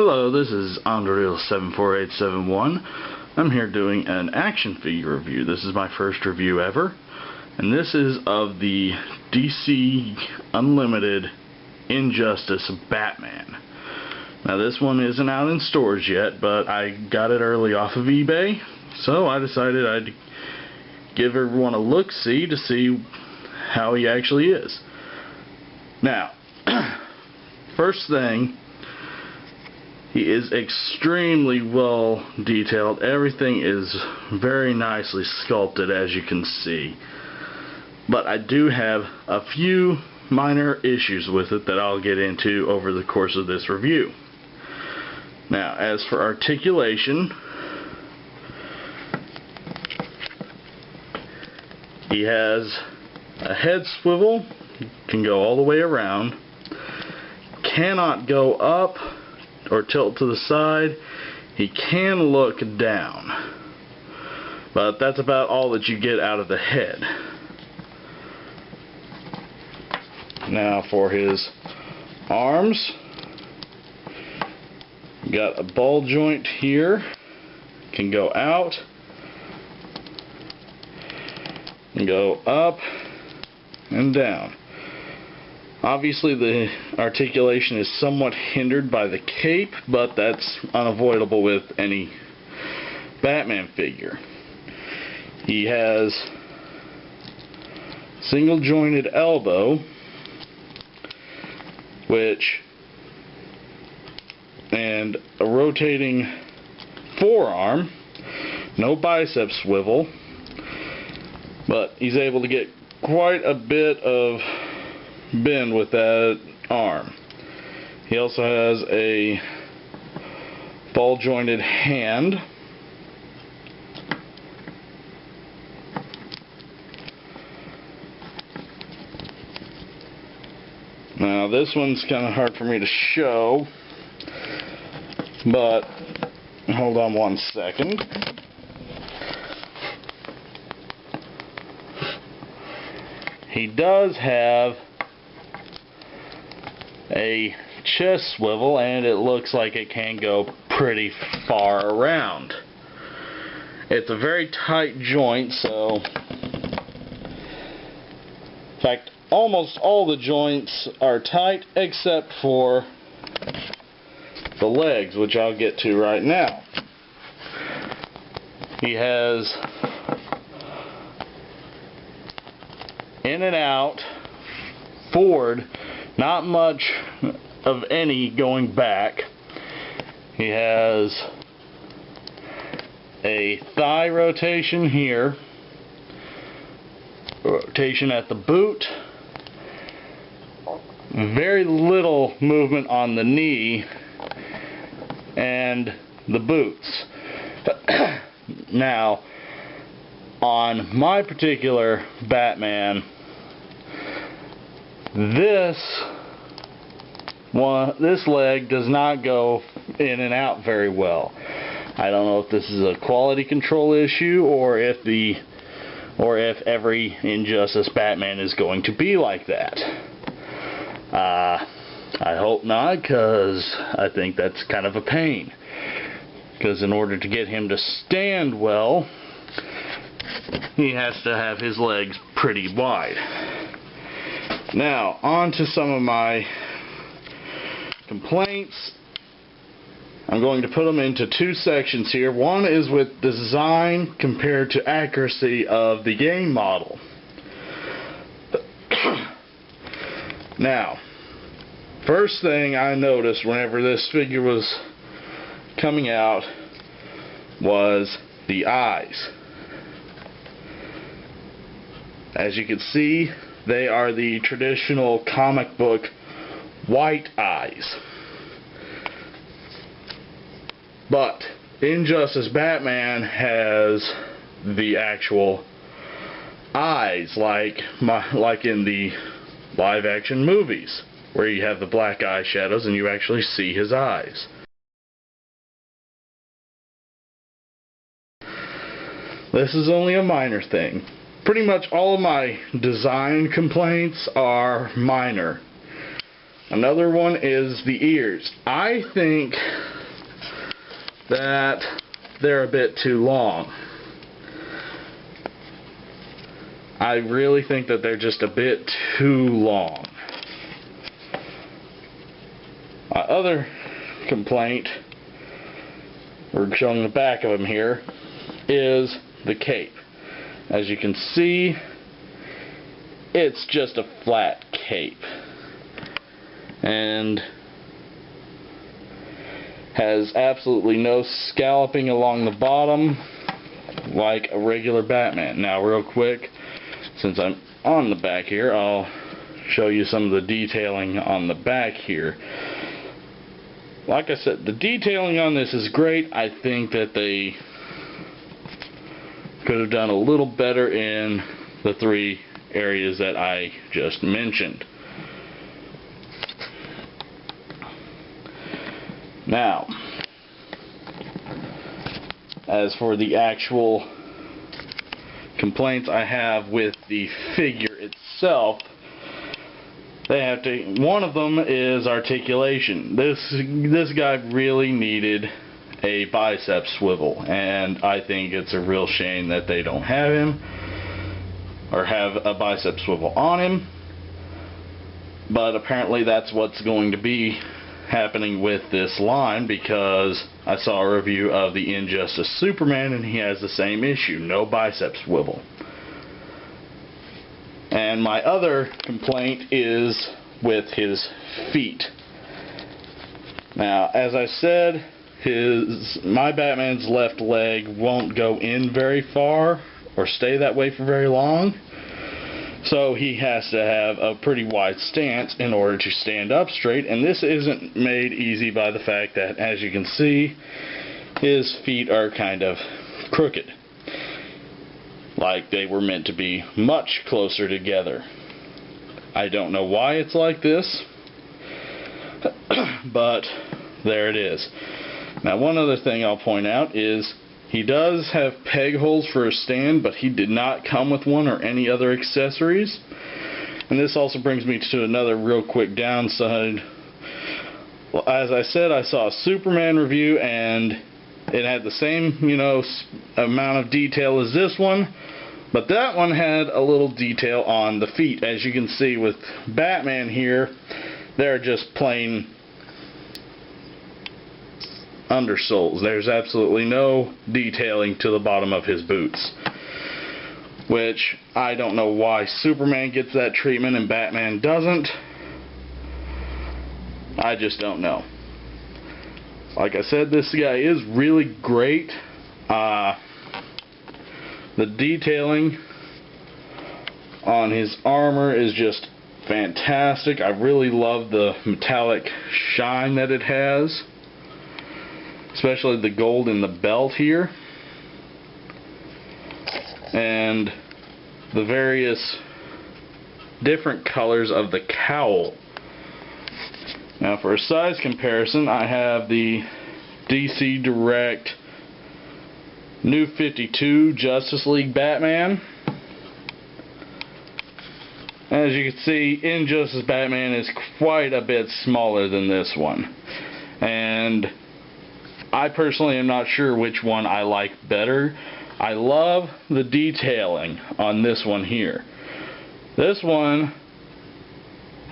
Hello, this is NetherRealm74871. I'm here doing an action figure review. This is my first review ever, and this is of the DC Unlimited Injustice Batman. Now this one isn't out in stores yet, but I got it early off of eBay, so I decided I'd give everyone a look-see to see how he actually is. Now, first thing, he is extremely well detailed. Everything is very nicely sculpted, as you can see. But I do have a few minor issues with it that I'll get into over the course of this review. Now, as for articulation, he has a head swivel, can go all the way around, cannot go up or tilt to the side. He can look down, but that's about all that you get out of the head. Now for his arms, got a ball joint here, can go out and go up and down. Obviously the articulation is somewhat hindered by the cape, but that's unavoidable with any Batman figure. He has single jointed elbow, and a rotating forearm, no bicep swivel, but he's able to get quite a bit of bend with that arm. He also has a ball jointed hand, now this one's kind of hard for me to show, but hold on one second. He does have a chest swivel, and it looks like it can go pretty far around. It's a very tight joint, so in fact almost all the joints are tight except for the legs, which I'll get to right now. He has in and out, forward, not much of any going back. He has a thigh rotation here, rotation at the boot, very little movement on the knee and the boots. Now, on my particular Batman, this leg does not go in and out very well. I don't know if this is a quality control issue or if every Injustice Batman is going to be like that. I hope not, because I think that's kind of a pain. Because in order to get him to stand well, he has to have his legs pretty wide. Now, on to some of my complaints. I'm going to put them into two sections here. One is with design compared to accuracy of the game model. Now, first thing I noticed whenever this figure was coming out was the eyes. As you can see, they are the traditional comic book white eyes. But Injustice Batman has the actual eyes, like in the live action movies, where you have the black eye shadows and you actually see his eyes. This is only a minor thing. Pretty much all of my design complaints are minor. Another one is the ears. I think that they're a bit too long. I really think that they're just a bit too long. My other complaint, we're showing the back of them here, is the cape. As you can see, it's just a flat cape and has absolutely no scalloping along the bottom like a regular Batman. Now real quick, since I'm on the back here, I'll show you some of the detailing on the back here. Like I said, the detailing on this is great. I think that they could have done a little better in the 3 areas that I just mentioned. Now, as for the actual complaints I have with the figure itself, one of them is articulation. This guy really needed a bicep swivel, and I think it's a real shame that they don't have him or have a bicep swivel on him. But apparently that's what's going to be happening with this line, because I saw a review of the Injustice Superman and he has the same issue, no bicep swivel. And my other complaint is with his feet. Now, as I said, my Batman's left leg won't go in very far or stay that way for very long, so he has to have a pretty wide stance in order to stand up straight, and this isn't made easy by the fact that, as you can see, his feet are kind of crooked, like they were meant to be much closer together. I don't know why it's like this, but there it is. Now, one other thing I'll point out is he does have peg holes for a stand, but he did not come with one or any other accessories. And this also brings me to another real quick downside. Well, as I said, I saw a Superman review and it had the same, amount of detail as this one, but that one had a little detail on the feet. As you can see with Batman here, they're just plain undersoles. There's absolutely no detailing to the bottom of his boots, which I don't know why Superman gets that treatment and Batman doesn't. I just don't know. Like I said, this guy is really great. The detailing on his armor is just fantastic. I really love the metallic shine that it has, especially the gold in the belt here, and the various different colors of the cowl. Now, for a size comparison, I have the DC Direct New 52 Justice League Batman. As you can see, Injustice Batman is quite a bit smaller than this one, and I personally am not sure which one I like better. I love the detailing on this one here. This one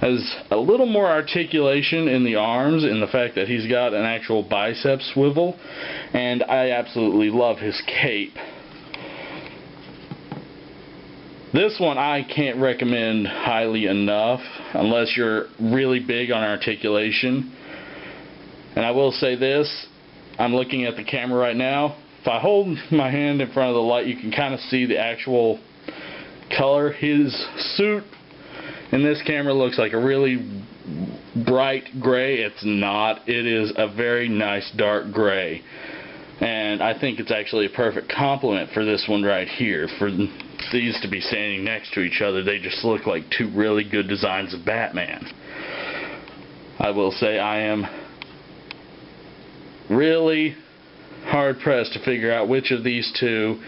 has a little more articulation in the arms, in the fact that he's got an actual bicep swivel, and I absolutely love his cape. This one I can't recommend highly enough unless you're really big on articulation. And I will say this, I'm looking at the camera right now. If I hold my hand in front of the light, you can kind of see the actual color. His suit in this camera looks like a really bright gray. It's not. It is a very nice dark gray. And I think it's actually a perfect complement for this one right here. For these to be standing next to each other, they just look like two really good designs of Batman. I will say I am really hard pressed to figure out which of these two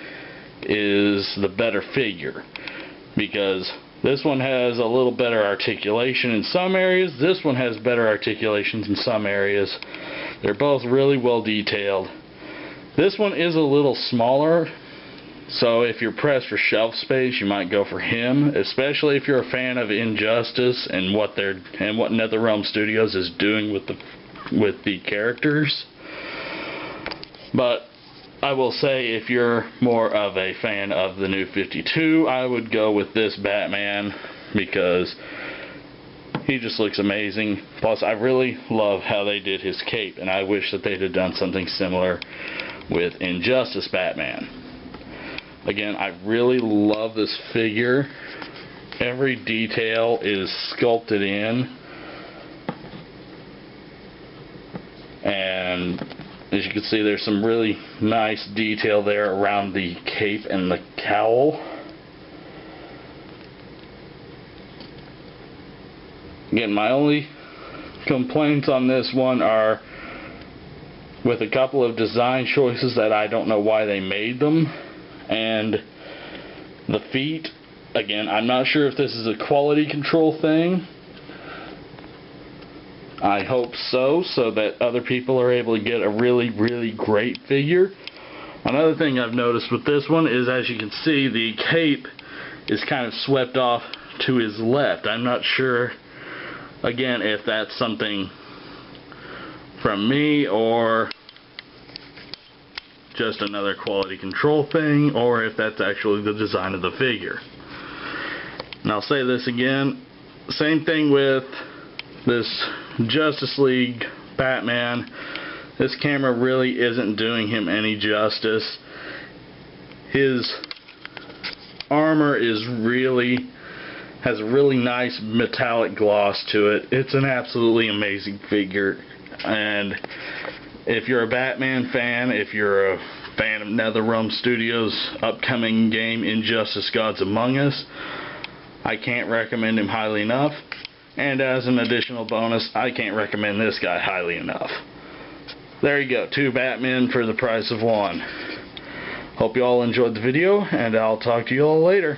is the better figure, because this one has a little better articulation in some areas, this one has better articulations in some areas. They're both really well detailed, This one is a little smaller, so if you're pressed for shelf space, you might go for him, especially if you're a fan of Injustice and what NetherRealm Studios is doing with the characters. But I will say, if you're more of a fan of the New 52, I would go with this Batman because he just looks amazing. Plus, I really love how they did his cape, and I wish that they'd have done something similar with Injustice Batman. Again, I really love this figure. Every detail is sculpted in. And as you can see, there's some really nice detail there around the cape and the cowl. Again, my only complaints on this one are with a couple of design choices that I don't know why they made them. And the feet, again, I'm not sure if this is a quality control thing. I hope so that other people are able to get a really, really great figure. Another thing I've noticed with this one is, as you can see, the cape is kind of swept off to his left. I'm not sure, again, if that's something from me or just another quality control thing, or if that's actually the design of the figure. And I'll say this again, same thing with this Justice League Batman. This camera really isn't doing him any justice. His armor has a really nice metallic gloss to it. It's an absolutely amazing figure, and if you're a Batman fan, if you're a fan of NetherRealm Studios' upcoming game Injustice Gods Among Us, I can't recommend him highly enough. And as an additional bonus, I can't recommend this guy highly enough. There you go, 2 Batmen for the price of 1. Hope you all enjoyed the video, and I'll talk to you all later.